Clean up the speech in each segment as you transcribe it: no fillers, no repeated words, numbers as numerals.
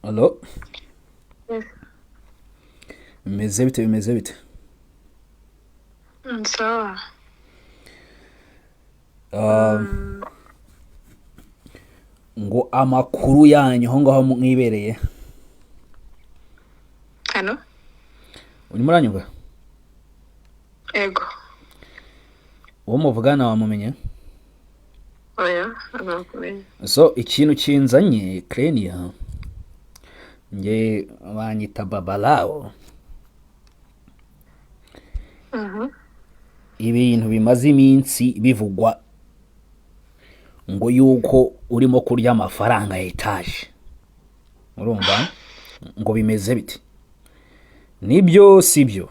Allo? Yes. Bimeze bite? Sawa. Ah, ngo amakuru yanyu aho ngaho mwibereye. Hano? Urimo uranyumva? Ego. Uwo muvugana wamumenye? Oya, abakumenya. So ikintu kinzanye Krenia. Nge banyita Babalao. Ibintu bimaze iminsi bivugwa ngo yuko urimo kurya amafaranga ya etaje. Urumva? Ngo bimeze biti. Nibyo sibyo.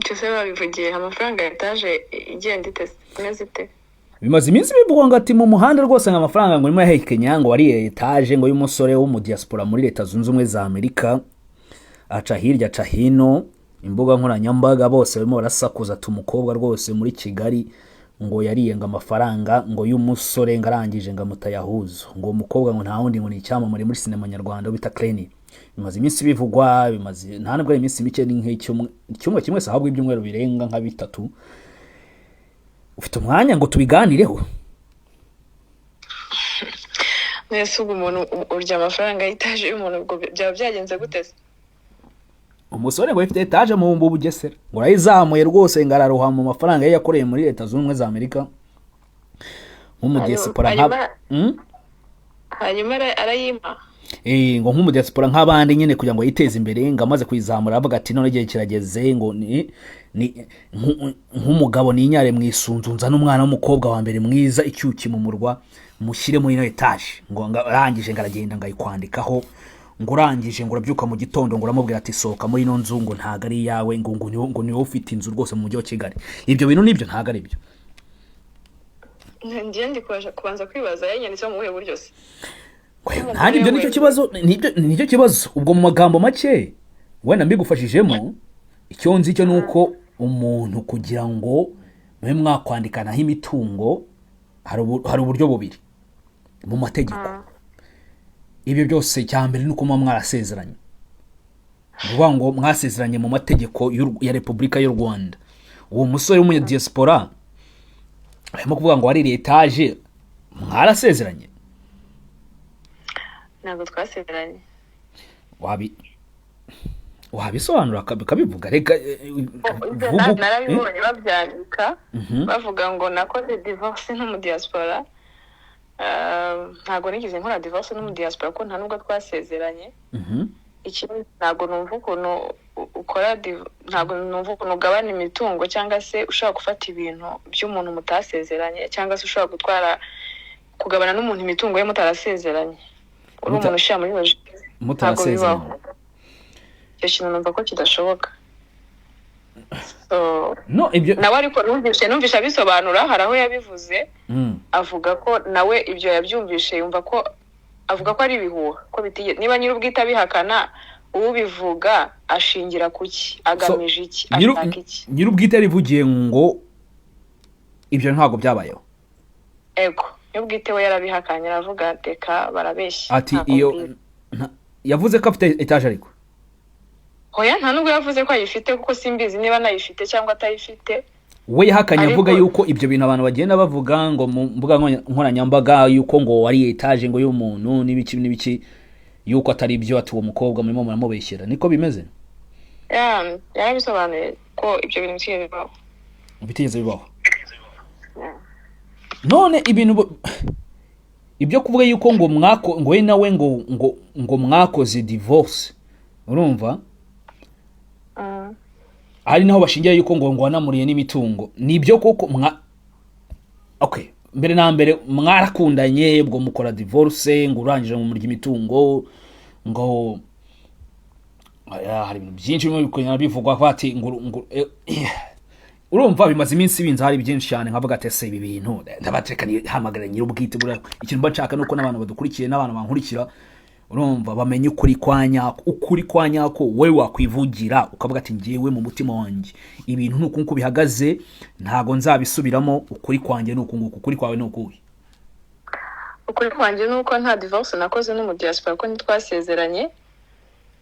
Cyose babivugiye amafaranga ya etaje igenda imeze ite? Bimaze iminsi bivugwa ngo ati mu muhanda rwose amafaranga ngo urimo yahekenya ngo ari etaje ngo y'umusore wo mu diaspora muri Leta Zunze Ubumwe za Amerika aca hirya aca hino imbuga nkoranyambaga bose barimo barasakuza ati umukobwa rwose muri Kigali ngo yariye ngo amafaranga ngo y'umusore ngarangije ngo amutayahuzo ngo umukobwa ngo nta wundi ngo ni icyamamare muri sinema nyarwanda bita Kreni. Bimaze iminsi bivugwa bimaze nta nubwo iminsi mike ni nk'icyumwe kimwe sahabwa ibyumweru birenga nka bitatu. Ufite umwanya ngo tubiganireho? Nese ubu umuntu urya amafaranga y'itaje y'umuntu ubwo byaba byagenze gute? Umusore ngo ifite etaje mu Bugesera ngo arayizamuye rwose ngararuha mu mafaranga ye yakoreye muri Leta Zunze Ubumwe za Amerika nk'umudiyasipora hanyuma arayima ngo nk'umudiyasipora nk'abandi nyine kugira ngo yiteze imbere ngo amaze kuyizamura avuga ati none igihe kirageze ngo ni nk'umugabo ninyare mwisunzunza n'umwana w'umukobwa wa mbere mwiza icyuki mu murwa mushyire muri ino etaje ngo arangije ngaragenda ngayikwandikaho ngo urangije ngo urabyuka mu gitondo ngo uramubwira ati sohoka muri ino nzu ngo ntago ari yawe ngo niwe ufite inzu rwose mu mujyi wa Kigali. Ibyo bintu nibyo ntago ari byo. Ngiye ndi kubanza kwibaza yanyanditse mu buhe buryo se? Nta nibyo nicyo kibazo ubwo mu magambo make wenda mbigufashijemo icyo nzi cyo nuko umuntu kugira ngo mwe mwakwandikanaho imitungo hari uburyo bubiri mu mategeko. Ibyo byose cyambere nuko mwa mwarasezeranye. Vuga ngo mwasezeranye mu mategeko ya Republika y'u Rwanda. Uwo musore w'umunyadiaspora arimo kuvuga ngo ari etaje mwarasezeranye. Ntabwo twasezeranye. Wabisobanura kabivuga reka narabibonye babyandika bavuga ngo nakoze divorce n'umudiaspora. Ntabwo nigeze nkora divorce n'umudiaspora ko nta nubwo twasezeranye. Ikindi ntabwo numva ukuntu ukora ntabwo numva ukuntu ugabana imitungo cyangwa se ushobora gufata ibintu by'umuntu mutasezeranye cyangwa se ushobora kugabana n'umuntu imitungo ye mutarasezeranye. Uri umuntu ushyira muri logique mutarasezeranye. Icyo kintu numva ko kidashoboka. No ibyo nawe ariko numvisha bisobanura hari aho yabivuze avuga ko nawe ibyo yabyumvishe yumva ko avuga ko ari ibihuha ko bitigeze niba nyir'ubwite bihakana ubivuga ashingira kuki agamije iki ashaka iki. Nyir'ubwite yarivugiye ngo ibyo ntago byabayeho. Ego nyir'ubwite we yarabihakanye aravuga teka barabeshya ati iyo yavuze ko afite etaje ariko hoya nta nubwo yavuze ko ayifite kuko simbizi niba nayifite cyangwa atayifite. We yahakanye avuga yuko ibyo bintu abantu bagenda bavuga ngo mu mbuga nkoranyambaga yuko ngo ari etaje ngo y'umuntu n'ibiki yuko atari byo ati uwo mukobwa murimo muramubeshyera niko bimeze. Yarabisobanuye ko ibyo bintu bitigeze bibaho. None ibintu ibyo kuvuga yuko ngo ngo we nawe ngo mwakoze divorce urumva ari naho bashingiye yuko ngo wanamuriye n'imitungo nibyo koko okay mbere na mbere mwarakundanye ubwo mukora divorce ngo urangije mu murya imitungo ngo hari ibintu byinshi bivugwa bati ngo urumva bimaze iminsi binza hari byinshi cyane nkavuga ati ese ibi bintu ndabatreka ni hamagara nyir'ubwite bura ikintu bacaka nuko n'abantu badukurikiye n'abantu bankurikira urumva bamenye ukuri kwa nyako wewe wakwivugira ukavuga ati ngiyewe mu mutima wanjye ibintu nuko bihagaze ntago nzabisubiramo ukuri kwanjye nuko ukuri kwawe nuko. ukuri kwanjye nuko nta divorce nakoze n'umu diaspora ko ntitwasezeranye.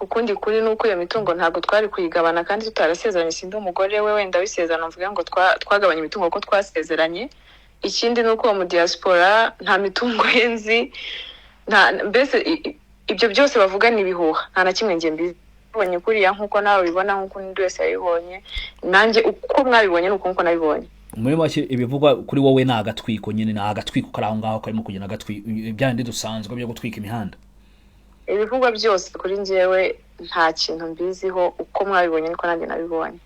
Ukundi kuri nuko iyo mitungo ntabwo twari kuyigabana kandi tutarasezeranye, sindi umugore we wenda wisezerano mvuga ngo twagabanye imitungo ko twasezeranye. Ikindi nuko uwo mu diaspora nta mitungo yenzi, mbese ibyo byose bavuga ni ibihuha, nta na kimwe ngiye mbibonye kuriya nkuko nawe ubibona, nkuko n'undi wese yabibonye, nanjye uko mwabibonye nuko nkuko nabibonye. muri make ibivugwa kuri wowe ni agatwiko nyine, ni agatwiko kari aho ngaho karimo kugenda agatwiko byandi dusanzwe byo gutwika imihanda. Ibivugwa byose kuri njyewe nta kintu mbiziho, uko mwabibonye niko nanjye nabibonye.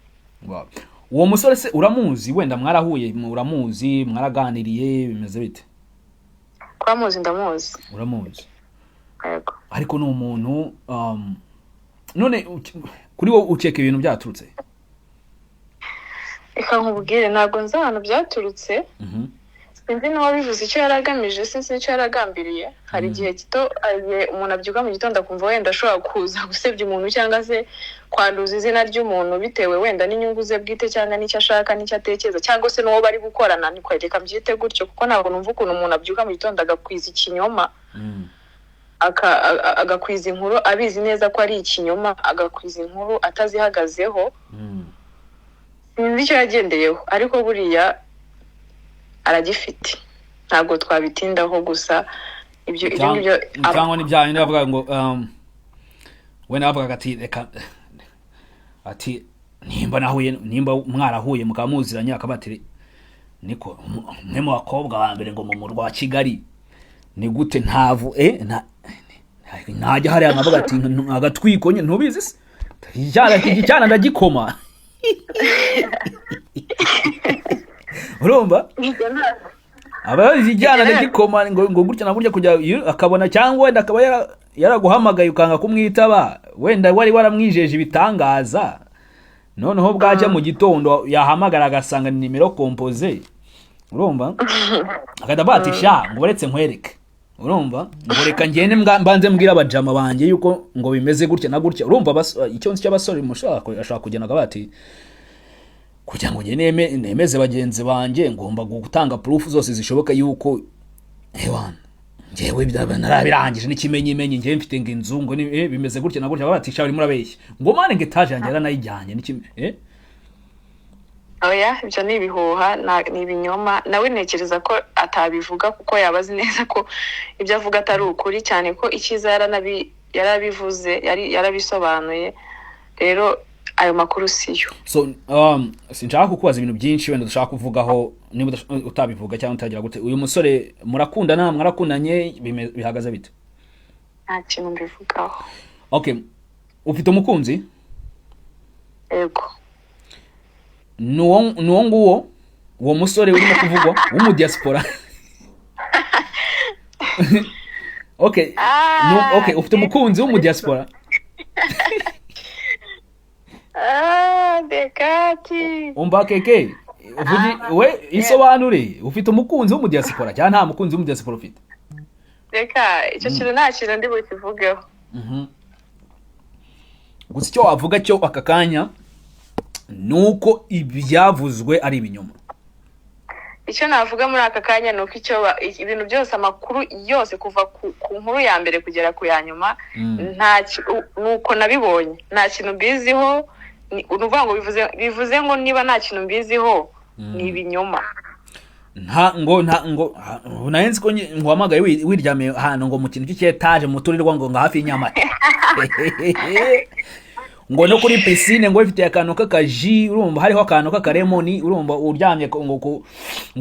Uwo musore se uramuzi? Wenda mwarahuye, uramuzi, mwaraganiriye, bimeze bite? Kwamuzi ndamuzi. Uramuzi? Yego. Ariko ni umuntu none kuri wowe ukeka ibintu byaturutse? Eka nkubwire ntabwo nzi ahantu byaturutse. Sinzi n'uwo bivuze icyo yaragamije, sinzi icyo yaragambiriye. Hari igihe kito umuntu abyuka mu gitondo akumva wenda ashobora kuza gusebya umuntu cyangwa se kwanduza izina ry'umuntu bitewe wenda n'inyungu ze bwite cyangwa n'icyo ashaka n'icyo atekereza, cyangwa se n'uwo bari gukorana. Ni kwereka mbyite gutyo kuko ntabwo numva ukuntu umuntu abyuka mu gitondo agakwiza ikinyoma, agakwiza inkuru abizi neza ko ari ikinyoma, agakwiza inkuru atazihagazeho. Sinzi icyo yagendeyeho, ariko buriya aragifite, ntabwo twabitindaho. Gusa ibyo cyangwa n'ibyaye ndavuga ngo wenda bavuga ati reka ati nimba mwarahuye mukamuziranye akabatire niko mwe mu bakobwa ba mbere ngo mu murwa wa Kigali ni gute ntavu najya hariya nkavuga ati agatwiko nyine ntubizi se icyana ndagikoma. Urumva abazi ijyana n'igikoma ngo gutya na gutya kujya akabona, cyangwa wenda akaba yaraguhamagaye ukanga kumwitaba, wenda wari waramwijeje ibitangaza, noneho bwajya mu gitondo yahamagara agasanga ni nimero composé. Urumva akadabatisha ngo baretse nkwereke. Urumva ngo reka ngende mbanze mbwira abajama banje yuko ngo bimeze gutya na gutya. Urumva icyo nzi cy'abasore mushaka ashaka kugena akabati kugira ngo nemeze bagenzi banje, ngomba gutanga proof zose zishoboka yuko hewan ngewe narabirangije n'ikimenyimenyi ngewe mfite inzu ngo bimeze gutya na gutya. Babatisha bari murabeshya ngo mane ngo etaje yanjye yaranayijyanye n'ikime oya, ibyo ni ibihuha, ni ibinyoma. Nawe ntekereza ko atabivuga kuko yabazi neza ko ibyo avuga atari ukuri, cyane ko ikiza yarabivuze, yarabisobanuye. Rero ayo makuru siyo. So sinshaka kukubaza ibintu byinshi wenda dushaka kuvugaho niba utabivuga cyangwa utagira gute. Uyu musore murakundana, mwarakundanye, bihagaze bite? Nta kintu mbivugaho. Okay, ufite umukunzi? Yego. Nuwo nguwo uwo musore urimo kuvugwa w'umu diaspora? Okay. Okay, ufite umukunzi w'umu diaspora? Dekati. Umba keke. We isobanure, ufite umukunzi w'umu diaspora cyangwa nta mukunzi w'umu diaspora ufite? Reka icyo kintu nta kintu ndi bukivugeho. Gusa icyo wavuga cyo aka kanya nuko ibyavuzwe ari ibinyoma. Icyo navuga muri aka kanya nuko ibintu byose, amakuru yose kuva ku nkuru ya mbere kugera ku ya nyuma, nuko nabibonye, nta kintu mbiziho. Unuvuga ngo bivuze ngo niba nta kintu mbiziho ni ibinyoma. ngo nayenzi ko nguhamagaye wiryamiye hano ngo mu kintu cy'etaje muturirwa ngo hafi y'inyamata ngo no kuri piscine ngo ifite akantu k'akaji. Urumva hariho akantu k'akaremoni. Urumva uryamye ngo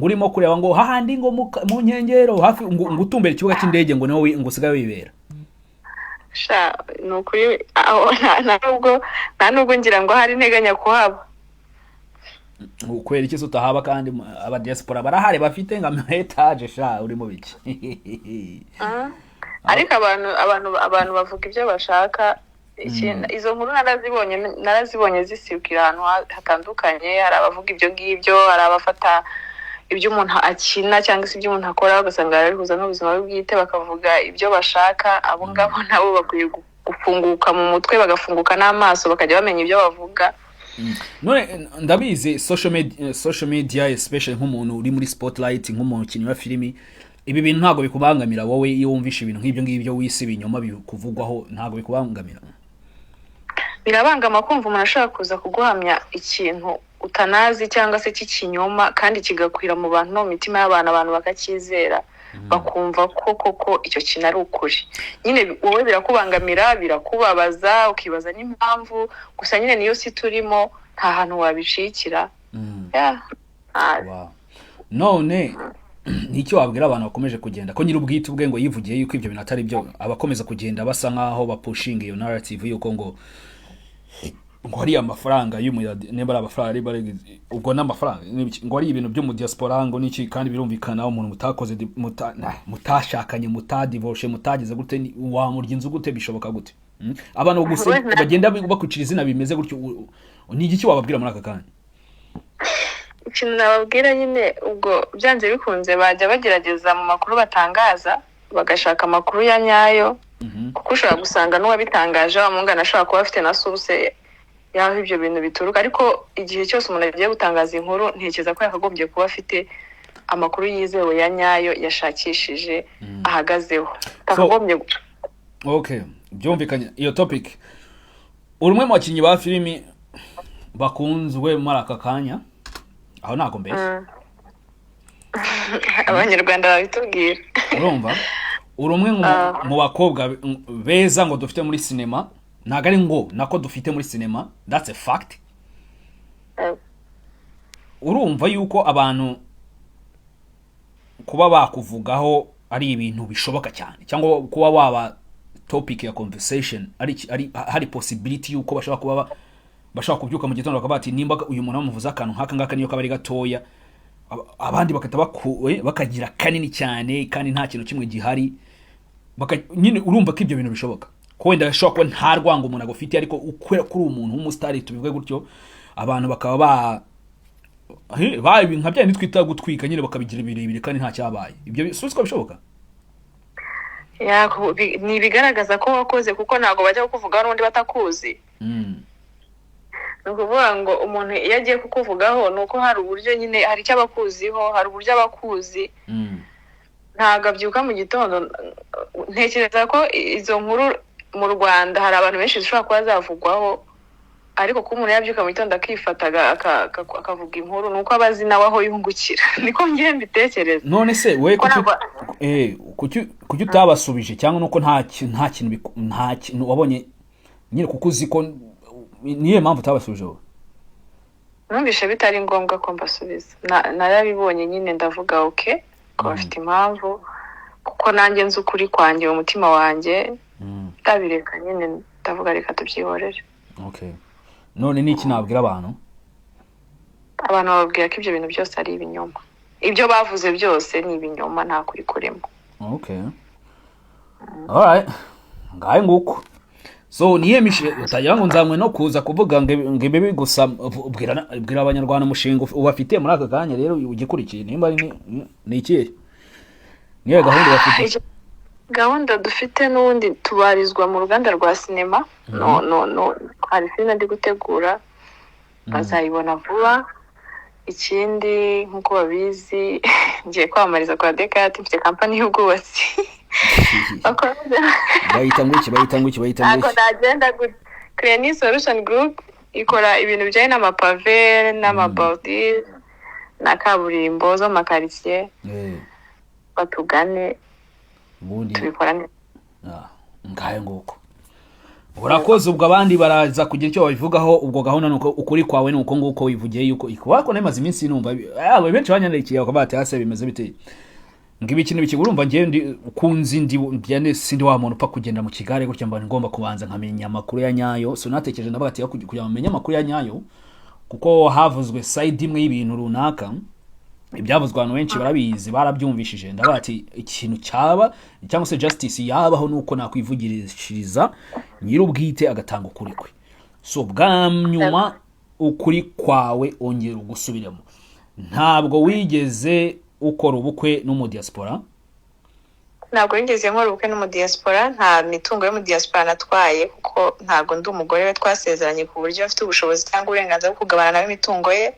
urimo kureba ngo hahandi ngo mu nkengero hafi ngo utumbere ikibuga cy'indege ngo niho ngo usigaye wibera. Sha nukuri nta nubwo ngira ngo hari nteganya kuhaba. Ukwera iki utahaba kandi aba diaspora barahari bafite nga etage sha uri mu biki. Ariko abantu bavuga ibyo bashaka. Izo nkuru narazibonye zisibukira ahantu hatandukanye. Hari abavuga ibyo ngibyo, hari abafata ibyo umuntu akina cyangwa se ibyo umuntu akora ugasanga barihuza n'ubuzima bwite bakavuga ibyo bashaka. Abo ngabo nabo bakwiye gufunguka mu mutwe, bagafunguka n'amaso, bakajya bamenya ibyo bavuga. None ndabizi social media especially nk'umuntu uri muri spotlight, nk'umuntu ukina wa filimi, ibi bintu ntago bikubangamira wowe iyo wumvisha ibintu nk'ibyo ngibyo wisi ibinyoma bikuvugwaho ntago bikubangamira? Birabangama kumva umuntu ashaka kuza kuguhamya ikintu utanazi cyangwa se cy'ikinyoma kandi kigakwira mu bantu no mu mitima y'abantu, abantu bakakizera bakumva ko icyo kintu ari ukuri. Nyine wowe birakubangamira, birakubabaza, ukibaza n'impamvu, gusa nyine niyo si turimo nta hantu wabicikira. Wow. None nicyo wabwira abantu bakomeje kugenda ko nyiri ubwite ubwe ngo yivugiye yuko ibyo bintu atari byo, abakomeza kugenda basa nkaho bapushinga iyo narrative yuko ngo hari amafaranga niba ari amafaranga ubwo n'amafaranga ngo ari ibintu byo mu diaspora ngo niki, kandi birumvikana umuntu mutakoze mutashakanye, mutadivorce, mutagize gute, wamurya inzu gute, bishoboka gute? Abantu gusa bagenda bakwicira izina bimeze gutyo, ni iki wababwira muri aka kanya? Ikintu nababwira nyine, ubwo byanze bikunze bajya bagerageza mu makuru batangaza bagashaka amakuru ya nyayo, kuko ushobora gusanga n'uwabitangaje wamungana ashobora kuba afite na source yaho ibyo bintu bituruka, ariko igihe cyose umuntu agiye gutangaza inkuru ntekereza ko yakagombye kuba afite amakuru yizewe ya nyayo yashakishije ahagazeho, takagombye Okay, byumvikanye iyo topic. Urumwe mu bakinnyi ba filimi bakunzwe muri aka kanya, aho nako mbese Abanyarwanda babitubwira. Urumva urumwe mu bakobwa beza ngo dufite muri cinema, ntago ari ngo nako dufite muri cinema, that's a fact. Urumva yuko abantu kuba bakuvugaho ari ibintu bishoboka cyane, cyangwa kuba waba topic ya conversation hari possibility yuko bashaka kubyuka mu gitondo bakavuga ati nimba uyu muntu bamuvuza akantu nk'aka ngaka niyo kabari gatoya, abandi bakata bakagira kanini cyane kandi nta kintu kimwe gihari, nyine urumva ko ibyo bintu bishoboka ko wenda ashobora kuba nta rwango umuntu agufite, ariko ukwera kuri umuntu w'umusitari tubivuge gutyo, abantu bakaba ibi nka bya twita gutwika nyine bakabigira birebire kandi nta cyabaye. Ibyo siko bishoboka? Ni bigaragaza ko wakoze, kuko ntago bajya kukuvugaho n'undi batakuzi. Nukuvuga ngo umuntu iyo agiye kukuvugaho nuko hari uburyo nyine, hari icyo abakuziho, hari uburyo abakuzi. Ntago abyuka mu gitondo. Ntekereza ko izo nkuru mu Rwanda hari abantu benshi zishobora kuba zavugwaho, ariko ko umuntu yabyuka mu gitondo akifataga akavuga inkuru nuko abazi nawe aho yungukira. Niko ngiye mbitekereza. None se we kuki utabasubije, cyangwa nuko nta kintu wabonye nyine kuko uzi ko niye mpamvu utabasubije wowe? Numvishe bitari ngombwa ko mbasubiza. Narabibonye nyine ndavuga okay ko bafite impamvu, kuko nanjye nzi ukuri kwanjye mu mutima wanjye, ndabireka nyine ndavuga reka tubyihorere. Okay. None niki nabwira abantu? Abantu bababwira ko ibyo bintu byose ari ibinyoma. Ibyo bavuze byose ni ibinyoma, nta kuri kurimo. Okay. Alright. Ngaye nguko. So niyemishe utagira ngo nzamwe no kuza kuvuga ngo ibi gusa, bwira abanyarwanda umushinga ubafite muri aka kanya rero ugikurikiye nimba ni ikihe? Niye gahunda bafite? Gahunda dufite n'ubundi tubarizwa mu ruganda rwa sinema. Hari filime ndi gutegura, bazayibona vuba. Ikindi nkuko babizi ngiye kwamamariza kwa Dekati, mfite company y'ubwubatsi. Bayita ngwiki. Ako nagenda Creani Solution Group ikora ibintu bijyanye n'amapave n'amabordi na kaburimbo zo makaritsiye. Batugane tubikora neza. Ngaye nguko. Urakoze, ubwo abandi baraza kugira icyo babivugaho. Ubwo gahunda nuko ukuri kwawe nuko nguko wivugiye yuko ikwako nemaze iminsi numva benshi banyandikiye bakabati hase bimeze bite ngibi ikintu bikigurumva ngiye kunzi ndi sindi wa muntu pa kugenda mu kigare gutya mbana ngomba kubanza nkamenya amakuru ya nyayo. So natekereje ndavuga ati kugira bamenye amakuru ya nyayo, kuko havuzwe side imwe y'ibintu runaka, ibyavuzwe abantu benshi barabizi barabyumvishije. Ndavuga ati ikintu cyaba cyangwa se justice yabaho nuko nakwivugirishiriza nyiri ubwite agatanga ukuri kwe. So bwanyuma ukuri kwawe ongera ugusubiremo. Ntabwo wigeze ukora ubukwe no mu diaspora? Ntabwo ngeze nkora ubukwe no mu diaspora, nta mitungo yo mu diaspora natwaye, kuko ntago ndi umugore we twasezeranye ku buryo afite ubushobozi cyangwa uburenganzira bwo kugabana nawe imitungo ye.